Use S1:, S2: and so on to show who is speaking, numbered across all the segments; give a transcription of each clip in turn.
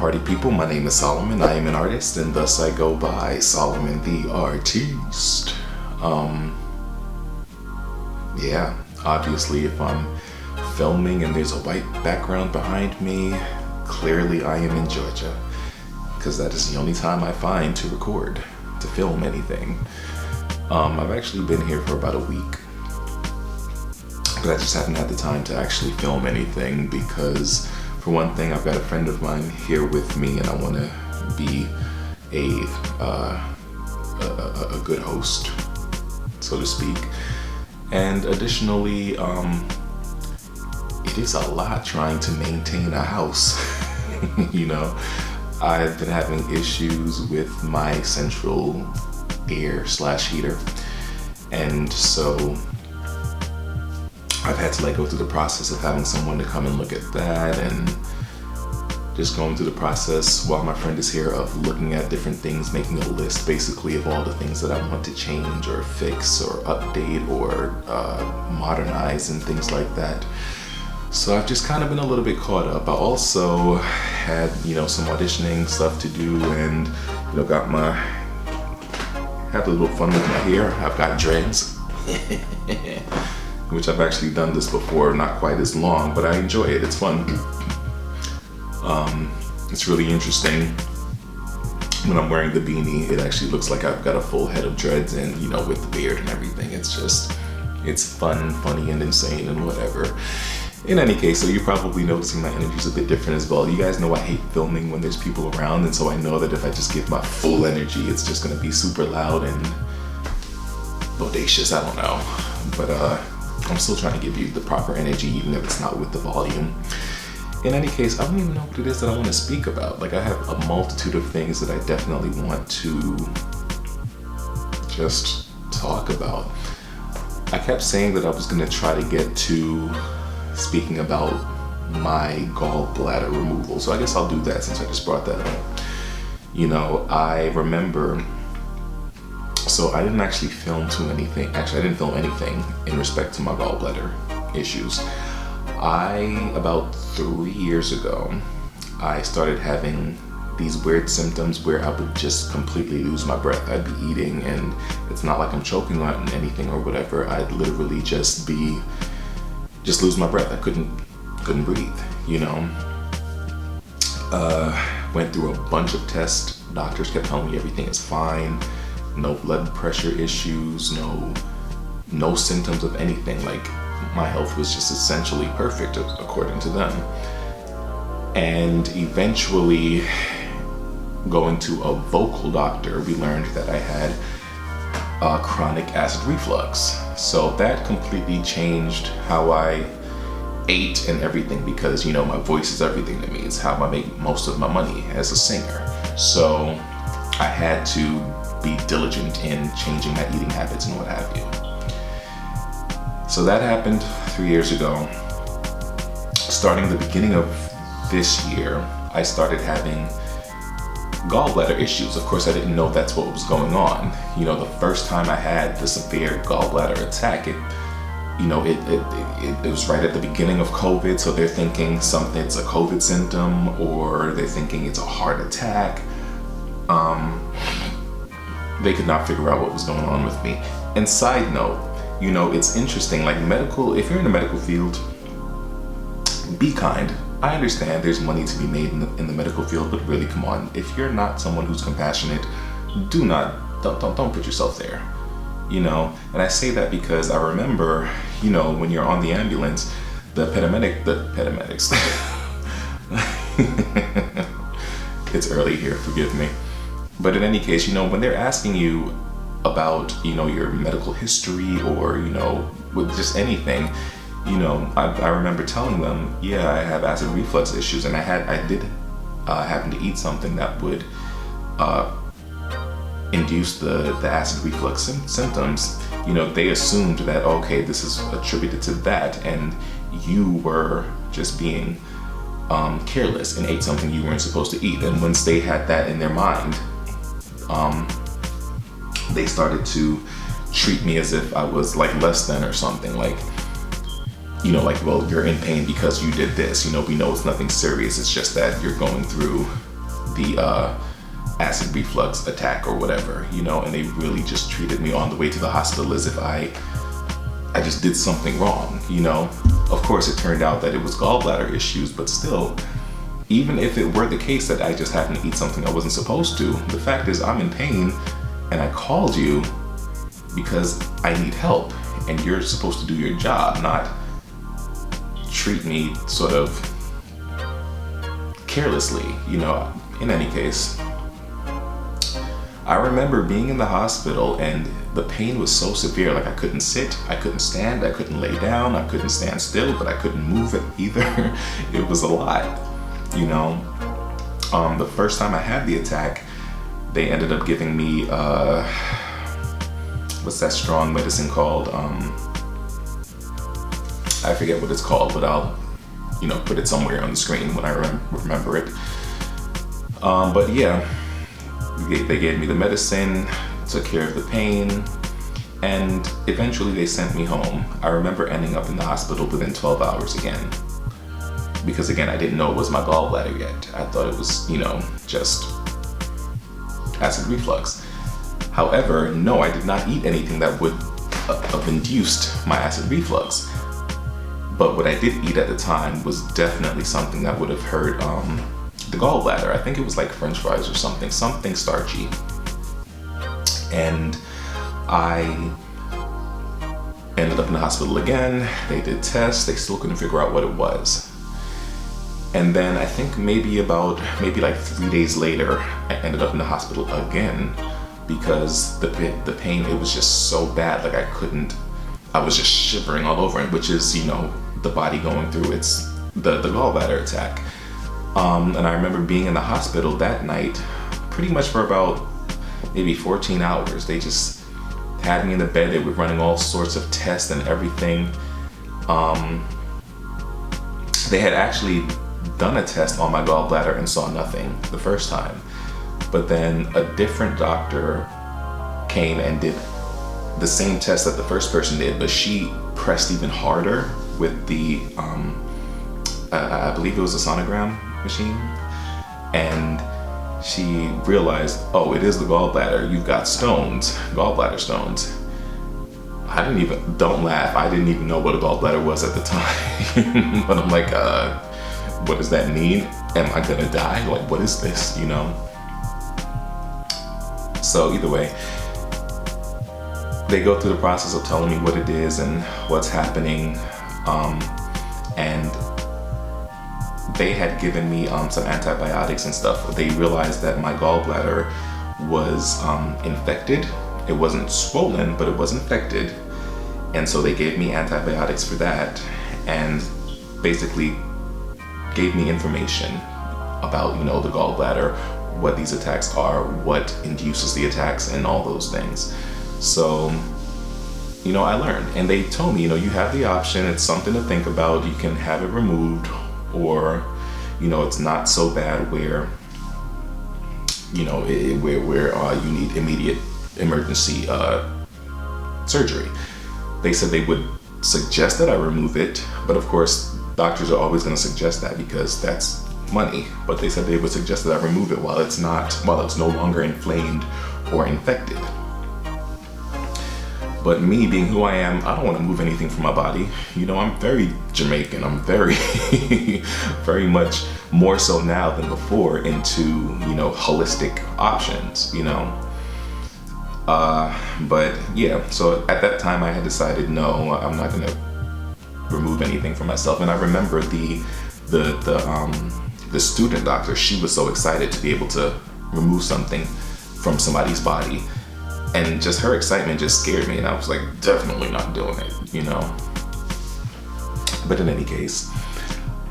S1: party people. My name is Solomon. I am an artist, and thus I go by Solomon the Artiste. Yeah, obviously if I'm filming and there's a white background behind me, clearly I am in Georgia, because that is the only time I find to record, to film anything. I've actually been here for about a week, but I just haven't had the time to actually film anything because, for one thing, I've got a friend of mine here with me, and I want to be a good host, so to speak. And additionally, it is a lot trying to maintain a house. You know, I've been having issues with my central air/heater, and so I've had to go through the process of having someone to come and look at that, and just going through the process while my friend is here of looking at different things, making a list basically of all the things that I want to change or fix or update or modernize and things like that. So I've just kind of been a little bit caught up. I also had, some auditioning stuff to do, and, had a little fun with my hair. I've got dreads. Which I've actually done this before, not quite as long, but I enjoy it. It's fun. It's really interesting. When I'm wearing the beanie, it actually looks like I've got a full head of dreads, and with the beard and everything, it's fun, funny, and insane, and whatever. In any case, so you're probably noticing my energy's a bit different as well. You guys know I hate filming when there's people around, and so I know that if I just give my full energy, it's just gonna be super loud and bodacious. I don't know, but I'm still trying to give you the proper energy, even if it's not with the volume. In any case, I don't even know what it is that I want to speak about. I have a multitude of things that I definitely want to just talk about. I kept saying that I was going to try to get to speaking about my gallbladder removal. So I guess I'll do that since I just brought that up. I remember, so I didn't actually film anything. Actually, I didn't film anything in respect to my gallbladder issues. About 3 years ago, I started having these weird symptoms where I would just completely lose my breath. I'd be eating, and it's not like I'm choking on anything or whatever. I'd literally just lose my breath. I couldn't breathe, Went through a bunch of tests. Doctors kept telling me everything is fine. No blood pressure issues, no symptoms of anything. My health was just essentially perfect according to them. And eventually, going to a vocal doctor, we learned that I had chronic acid reflux. So that completely changed how I ate and everything, because my voice is everything to me. It's how I make most of my money as a singer. So I had to be diligent in changing my eating habits and what have you. So that happened 3 years ago. Starting the beginning of this year, I started having gallbladder issues. Of course, I didn't know that's what was going on. The first time I had the severe gallbladder attack, it was right at the beginning of COVID, so they're thinking it's a COVID symptom, or they're thinking it's a heart attack. They could not figure out what was going on with me. And side note, it's interesting, if you're in the medical field, be kind. I understand there's money to be made in the medical field, but really, come on. If you're not someone who's compassionate, don't put yourself there. And I say that because I remember, when you're on the ambulance, the paramedics, it's early here, forgive me. But in any case, when they're asking you about, your medical history or, with just anything, I remember telling them, yeah, I have acid reflux issues, and I did happen to eat something that would induce the acid reflux symptoms. They assumed that, okay, this is attributed to that, and you were just being careless and ate something you weren't supposed to eat. And once they had that in their mind, they started to treat me as if I was less than or something, well, you're in pain because you did this, we know it's nothing serious, it's just that you're going through the acid reflux attack or whatever, and they really just treated me on the way to the hospital as if I just did something wrong, Of course, it turned out that it was gallbladder issues, but still, even if it were the case that I just happened to eat something I wasn't supposed to, the fact is I'm in pain and I called you because I need help, and you're supposed to do your job, not treat me sort of carelessly, In any case, I remember being in the hospital and the pain was so severe, like I couldn't sit, I couldn't stand, I couldn't lay down, I couldn't stand still, but I couldn't move it either. It was a lot, The first time I had the attack, they ended up giving me, what's that strong medicine called? I forget what it's called, but I'll, put it somewhere on the screen when I remember it. But yeah, they gave me the medicine, took care of the pain, and eventually they sent me home. I remember ending up in the hospital within 12 hours again. Because again, I didn't know it was my gallbladder yet. I thought it was, just acid reflux. However, no, I did not eat anything that would have induced my acid reflux. But what I did eat at the time was definitely something that would have hurt the gallbladder. I think it was like French fries or something starchy. And I ended up in the hospital again. They did tests. They still couldn't figure out what it was. And then I think maybe like 3 days later, I ended up in the hospital again because the pain, it was just so bad. Like I was just shivering all over, which is, the body going through the gallbladder attack. And I remember being in the hospital that night pretty much for about maybe 14 hours. They just had me in the bed. They were running all sorts of tests and everything. They had actually done a test on my gallbladder and saw nothing the first time. But then a different doctor came and did the same test that the first person did, but she pressed even harder with the, I believe it was a sonogram machine. And she realized, oh, it is the gallbladder. You've got stones, gallbladder stones. Don't laugh. I didn't even know what a gallbladder was at the time. But I'm like, what does that mean? Am I gonna die? Like, what is this, So either way, they go through the process of telling me what it is and what's happening. And they had given me some antibiotics and stuff. They realized that my gallbladder was infected. It wasn't swollen, but it was infected. And so they gave me antibiotics for that and basically gave me information about, the gallbladder, what these attacks are, what induces the attacks, and all those things. So, I learned. And they told me, you have the option. It's something to think about. You can have it removed, or, it's not so bad where, where you need immediate emergency surgery. They said they would suggest that I remove it, but of course, doctors are always going to suggest that because that's money. But they said they would suggest that I remove it while it's no longer inflamed or infected. But me being who I am, I don't want to move anything from my body. I'm very Jamaican. I'm very, very much more so now than before into, holistic options, But yeah, so at that time I had decided, no, I'm not going to remove anything for myself. And I remember the student doctor, she was so excited to be able to remove something from somebody's body. And just her excitement just scared me, and I was like, definitely not doing it, But in any case,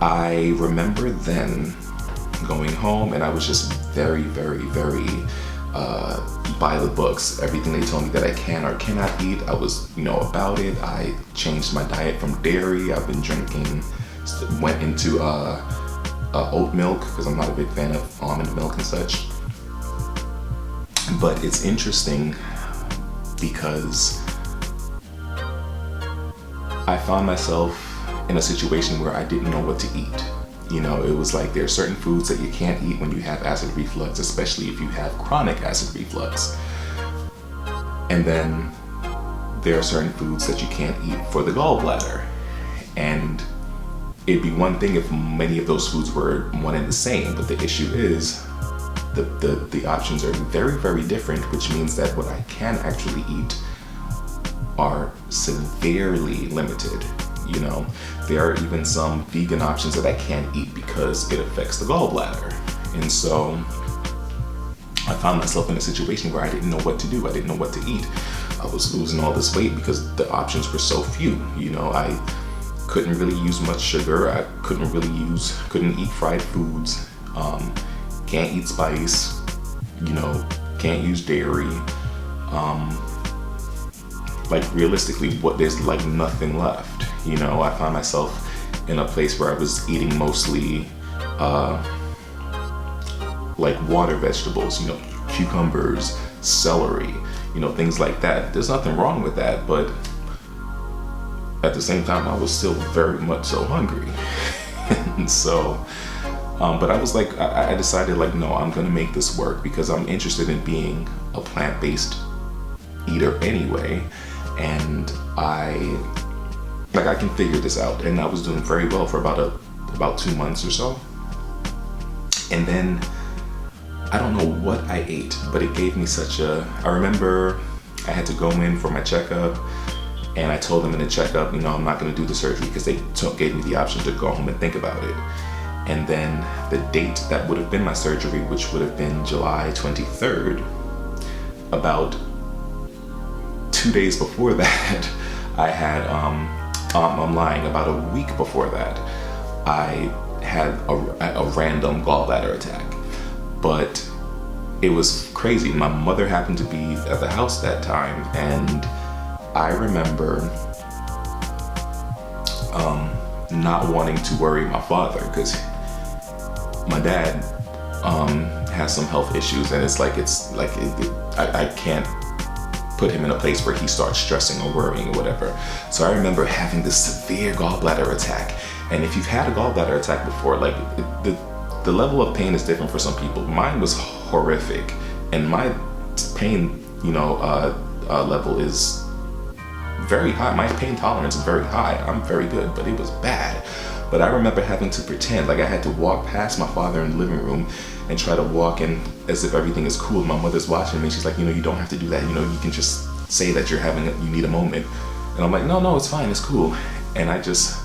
S1: I remember then going home, and I was just very, very, very by the books. Everything they told me that I can or cannot eat, I was, about it. I changed my diet from dairy. I've been went into oat milk because I'm not a big fan of almond milk and such. But it's interesting because I found myself in a situation where I didn't know what to eat. You know, it was like there are certain foods that you can't eat when you have acid reflux, especially if you have chronic acid reflux. And then there are certain foods that you can't eat for the gallbladder. And it'd be one thing if many of those foods were one and the same, but the issue is the options are very, very different, which means that what I can actually eat are severely limited. You know, there are even some vegan options that I can't eat because it affects the gallbladder. And so I found myself in a situation where I didn't know what to do. I didn't know what to eat. I was losing all this weight because the options were so few. You know, I couldn't really use much sugar. I couldn't eat fried foods. Can't eat spice. You know, can't use dairy. Like realistically, there's like nothing left. You know, I found myself in a place where I was eating mostly like water vegetables, you know, cucumbers, celery, you know, things like that. There's nothing wrong with that, but at the same time, I was still very much so hungry. And so, but I was like, I decided like, no, I'm gonna make this work because I'm interested in being a plant-based eater anyway. And I can figure this out. And I was doing very well for about 2 months or so. And then I don't know what I ate, but it gave me I remember I had to go in for my checkup, and I told them in the checkup, you know, I'm not gonna do the surgery because they gave me the option to go home and think about it. And then the date that would have been my surgery, which would have been July 23rd, about 2 days before that, I had, I'm lying, about a week before that, I had a random gallbladder attack. But it was crazy. My mother happened to be at the house that time, and I remember not wanting to worry my father because my dad has some health issues, and I can't put him in a place where he starts stressing or worrying or whatever. So I remember having this severe gallbladder attack. And if you've had a gallbladder attack before, like the level of pain is different for some people. Mine was horrific, and my pain, level is very high. My pain tolerance is very high. I'm very good, but it was bad. But I remember having to pretend like I had to walk past my father in the living room and try to walk in as if everything is cool. My mother's watching me. She's like, you don't have to do that. You can just say that you need a moment. And I'm like, no, it's fine. It's cool. And I just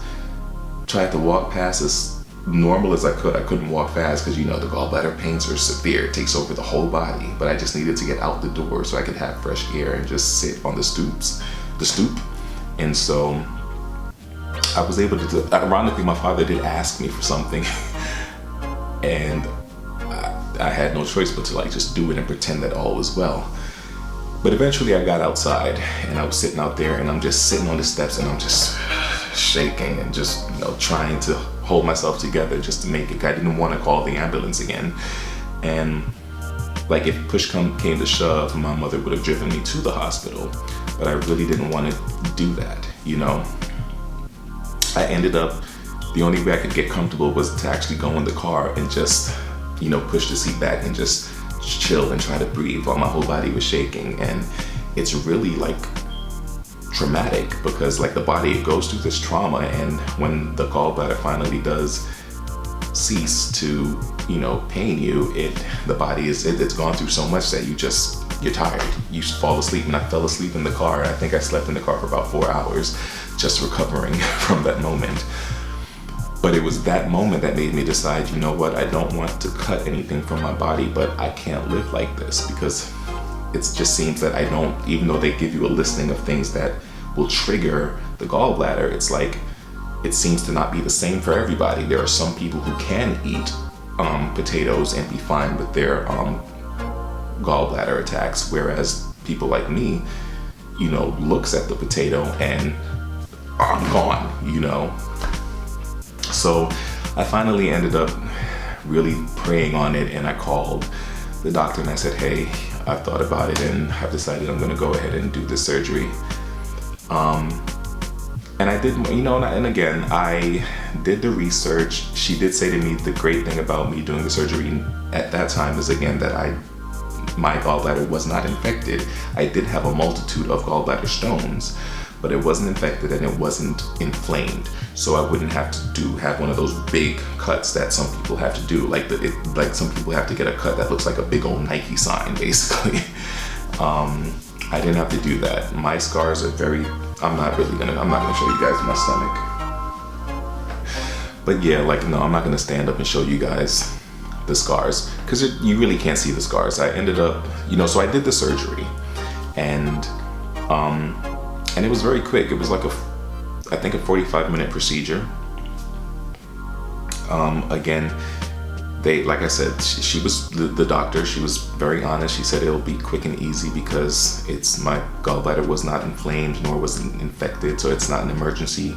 S1: tried to walk past as normal as I could. I couldn't walk fast because, the gallbladder pains are severe. It takes over the whole body. But I just needed to get out the door so I could have fresh air and just sit on the stoop. And so I was able to do, ironically, my father did ask me for something and I had no choice but to just do it and pretend that all was well. But eventually I got outside and I was sitting out there and I'm just sitting on the steps and I'm just shaking and just, trying to hold myself together just to make it. I didn't want to call the ambulance again. And if push came to shove, my mother would have driven me to the hospital, but I really didn't want to do that, I ended up, the only way I could get comfortable was to actually go in the car and just, push the seat back and just chill and try to breathe while my whole body was shaking. And it's really traumatic because the body, it goes through this trauma, and when the gallbladder finally does cease to, pain you, the body it's gone through so much that you're tired. You fall asleep, and I fell asleep in the car. I think I slept in the car for about 4 hours just recovering from that moment. But it was that moment that made me decide, I don't want to cut anything from my body, but I can't live like this because it just seems that I don't, even though they give you a listing of things that will trigger the gallbladder, it seems to not be the same for everybody. There are some people who can eat potatoes and be fine with their gallbladder attacks, whereas people like me, looks at the potato and I'm gone, So I finally ended up really praying on it, and I called the doctor and I said, hey, I've thought about it and I've decided I'm gonna go ahead and do this surgery. And And I did, and again, I did the research. She did say to me the great thing about me doing the surgery at that time is, again, that my gallbladder was not infected. I did have a multitude of gallbladder stones, but it wasn't infected and it wasn't inflamed. So I wouldn't have to have one of those big cuts that some people have to do. Like some people have to get a cut that looks like a big old Nike sign, basically. I didn't have to do that. My scars are I'm not gonna show you guys my stomach. But yeah, I'm not gonna stand up and show you guys the scars, because you really can't see the scars. I ended up, so I did the surgery, and it was very quick. It was like I think a 45-minute procedure. Again, like I said, she was the doctor. She was very honest. She said it'll be quick and easy because my gallbladder was not inflamed nor was it infected, so it's not an emergency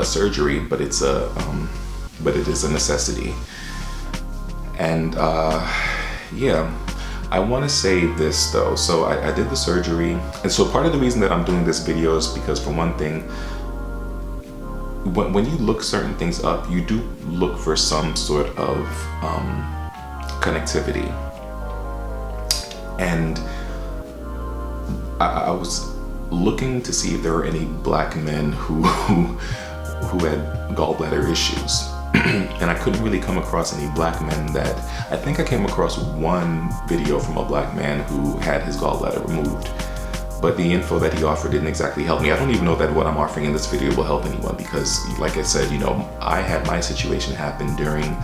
S1: surgery, but it is a necessity. And I want to say this though. So I did the surgery, and so part of the reason that I'm doing this video is because, for one thing, when you look certain things up, you do look for some sort of connectivity. And I was looking to see if there were any black men who had gallbladder issues. And I couldn't really come across any black men that, I think I came across one video from a black man who had his gallbladder removed, but the info that he offered didn't exactly help me. I don't even know that what I'm offering in this video will help anyone, because like I said, I had my situation happen during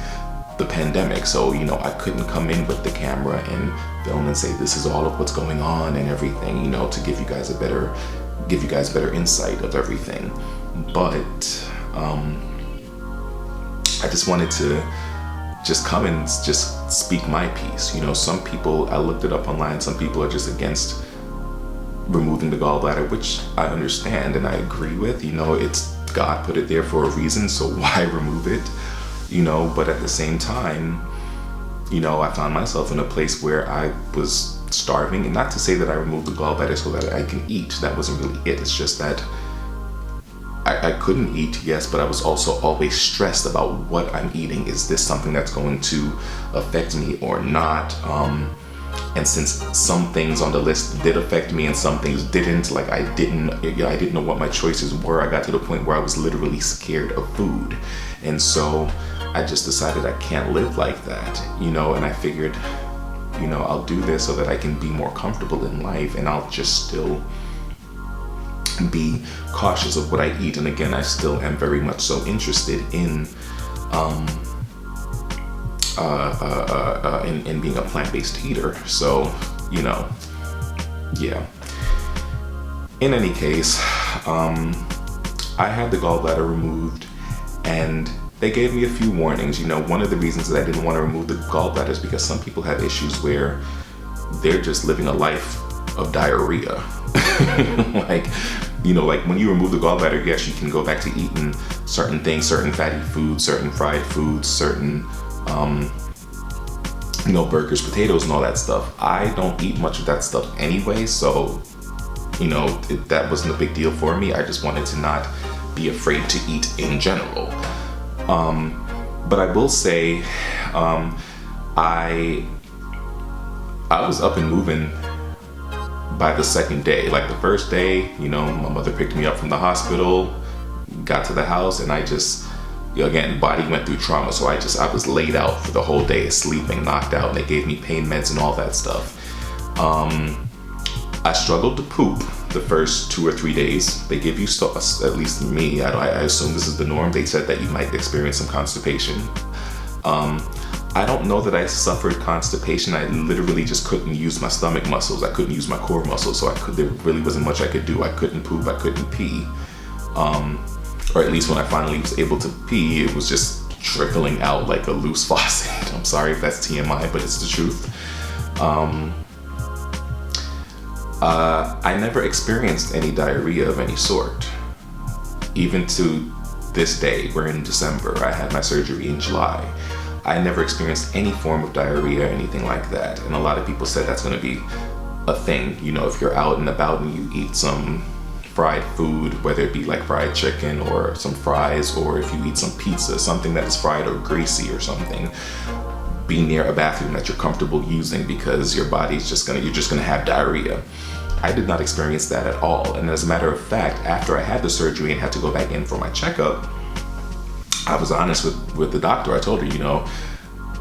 S1: the pandemic, so I couldn't come in with the camera and film and say this is all of what's going on and everything, to give you guys better insight of everything. But I just wanted to just come and just speak my piece. Some people, I looked it up online, some people are just against removing the gallbladder, which I understand and I agree with. It's God put it there for a reason, so why remove it? But at the same time, I found myself in a place where I was starving, and not to say that I removed the gallbladder so that I can eat. That wasn't really it. It's just that I couldn't eat, yes, but I was also always stressed about what I'm eating. Is this something that's going to affect me or not? And since some things on the list did affect me and some things didn't, like I didn't know what my choices were. I got to the point where I was literally scared of food. And so I just decided I can't live like that, and I figured, I'll do this so that I can be more comfortable in life, and I'll just still be cautious of what I eat. And again, I still am very much so interested in being a plant-based eater. So, yeah. In any case, I had the gallbladder removed, and they gave me a few warnings. One of the reasons that I didn't want to remove the gallbladder is because some people have issues where they're just living a life of diarrhea. like when you remove the gallbladder, yes, you can go back to eating certain things, certain fatty foods, certain fried foods, certain burgers, potatoes, and all that stuff. I don't eat much of that stuff anyway, so that wasn't a big deal for me. I just wanted to not be afraid to eat in general. But I will say, I was up and moving by the second day. Like the first day, my mother picked me up from the hospital, got to the house, and I just, again, body went through trauma, so I was laid out for the whole day, sleeping, knocked out, and they gave me pain meds and all that stuff. I struggled to poop the first 2 or 3 days. They give you, at least me, I assume this is the norm, they said that you might experience some constipation. I don't know that I suffered constipation. I literally just couldn't use my stomach muscles. I couldn't use my core muscles, so there really wasn't much I could do. I couldn't poop, I couldn't pee. Or at least when I finally was able to pee, it was just trickling out like a loose faucet. I'm sorry if that's TMI, but it's the truth. I never experienced any diarrhea of any sort. Even to this day, we're in December, I had my surgery in July. I never experienced any form of diarrhea or anything like that. And a lot of people said that's gonna be a thing. If you're out and about and you eat some fried food, whether it be like fried chicken or some fries, or if you eat some pizza, something that is fried or greasy or something, be near a bathroom that you're comfortable using, because your body's you're just gonna have diarrhea. I did not experience that at all. And as a matter of fact, after I had the surgery and had to go back in for my checkup, I was honest with the doctor. I told her,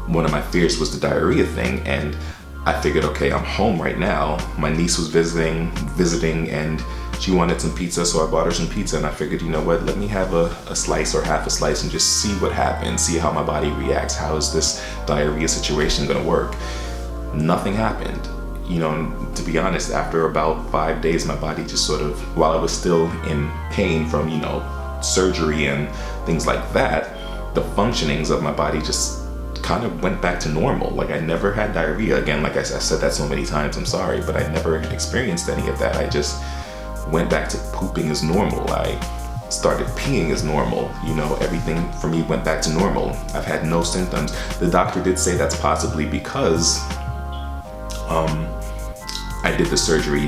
S1: one of my fears was the diarrhea thing, and I figured, okay, I'm home right now. My niece was visiting, and she wanted some pizza, so I bought her some pizza, and I figured, you know what, let me have a slice or half a slice and just see what happens, see how my body reacts. How is this diarrhea situation gonna work? Nothing happened. To be honest, after about 5 days, my body just sort of, while I was still in pain from, surgery and things like that, the functionings of my body just kind of went back to normal. Like, I never had diarrhea again. Like I said that so many times, I'm sorry, but I never experienced any of that. I just went back to pooping as normal. I started peeing as normal. Everything for me went back to normal. I've had no symptoms. The doctor did say that's possibly because I did the surgery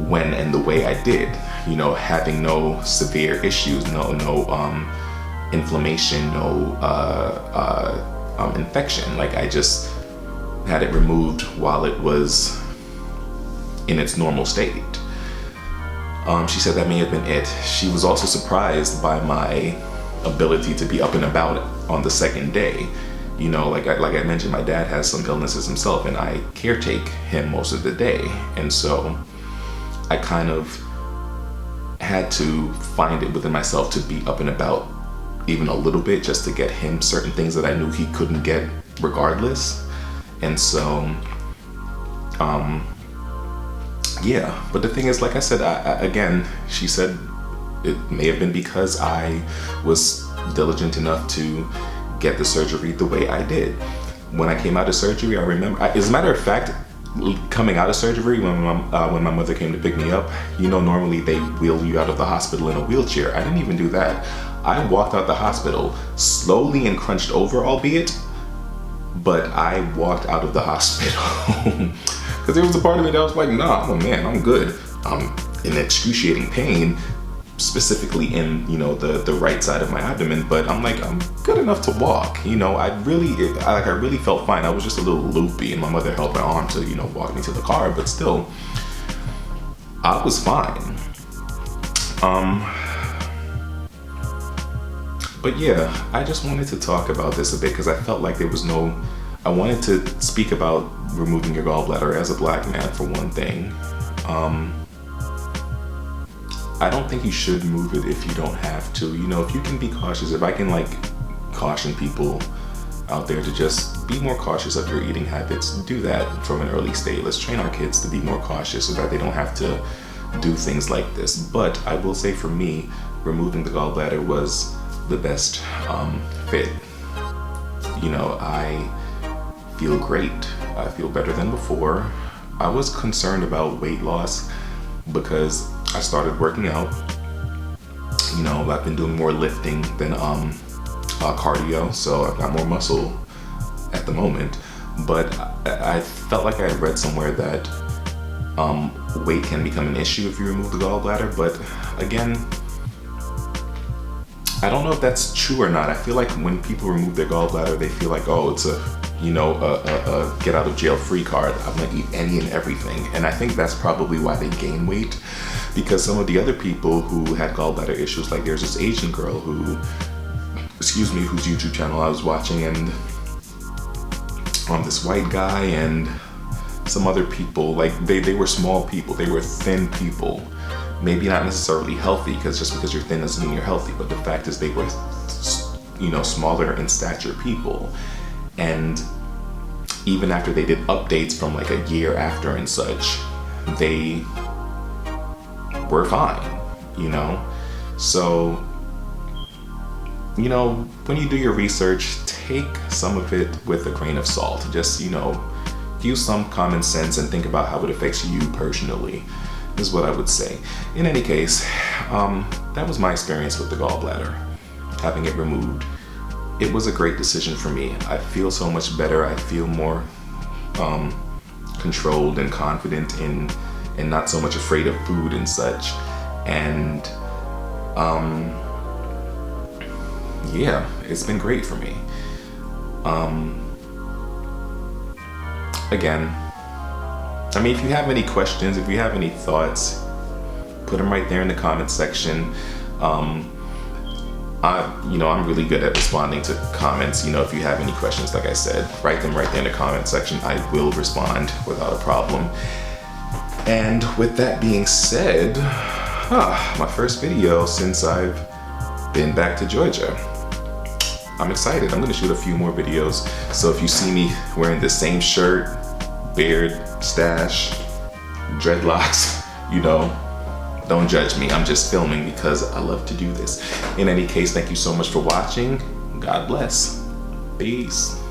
S1: when and the way I did, having no severe issues, no inflammation, no infection. Like, I just had it removed while it was in its normal state. She said that may have been it. She was also surprised by my ability to be up and about on the second day. Like I mentioned, my dad has some illnesses himself, and I caretake him most of the day. And so I kind of had to find it within myself to be up and about even a little bit, just to get him certain things that I knew he couldn't get regardless. And so, yeah. But the thing is, like I said, again, she said it may have been because I was diligent enough to get the surgery the way I did. When I came out of surgery, I remember, as a matter of fact, coming out of surgery, when my mother came to pick me up, normally they wheel you out of the hospital in a wheelchair. I didn't even do that. I walked out the hospital slowly and crunched over, albeit, but I walked out of the hospital because there was a part of me that was like, nah, I'm a man, I'm good. I'm in excruciating pain, specifically in the right side of my abdomen, but I'm like, I'm good enough to walk. I really felt fine. I was just a little loopy, and my mother held my arm to walk me to the car, but still I was fine. But yeah, I just wanted to talk about this a bit because I felt like I wanted to speak about removing your gallbladder as a black man, for one thing. I don't think you should move it if you don't have to. If you can be cautious, if I can caution people out there to just be more cautious of your eating habits, do that from an early stage. Let's train our kids to be more cautious so that they don't have to do things like this. But I will say, for me, removing the gallbladder was the best fit. I feel great. I feel better than before. I was concerned about weight loss because I started working out. I've been doing more lifting than cardio, so I've got more muscle at the moment. But I felt like I read somewhere that weight can become an issue if you remove the gallbladder. But again, I don't know if that's true or not. I feel like when people remove their gallbladder, they feel like, oh, it's a get out of jail free card. I'm gonna eat any and everything. And I think that's probably why they gain weight, because some of the other people who had gallbladder issues, like there's this Asian girl whose YouTube channel I was watching, and this white guy and some other people, like they were small people, they were thin people. Maybe not necessarily healthy, because just because you're thin doesn't mean you're healthy, but the fact is they were, smaller in stature people. And even after they did updates from like a year after and such, they were fine, So, when you do your research, take some of it with a grain of salt. Just, use some common sense and think about how it affects you personally, is what I would say. In any case, that was my experience with the gallbladder, having it removed. It was a great decision for me. I feel so much better. I feel more controlled and confident and not so much afraid of food and such. And yeah, it's been great for me. Again, I mean, if you have any questions, if you have any thoughts, put them right there in the comment section. I'm really good at responding to comments. If you have any questions, like I said, write them right there in the comment section. I will respond without a problem. And with that being said, my first video since I've been back to Georgia. I'm excited. I'm gonna shoot a few more videos. So if you see me wearing the same shirt, beard, stash, dreadlocks, don't judge me. I'm just filming because I love to do this. In any case, thank you so much for watching. God bless. Peace.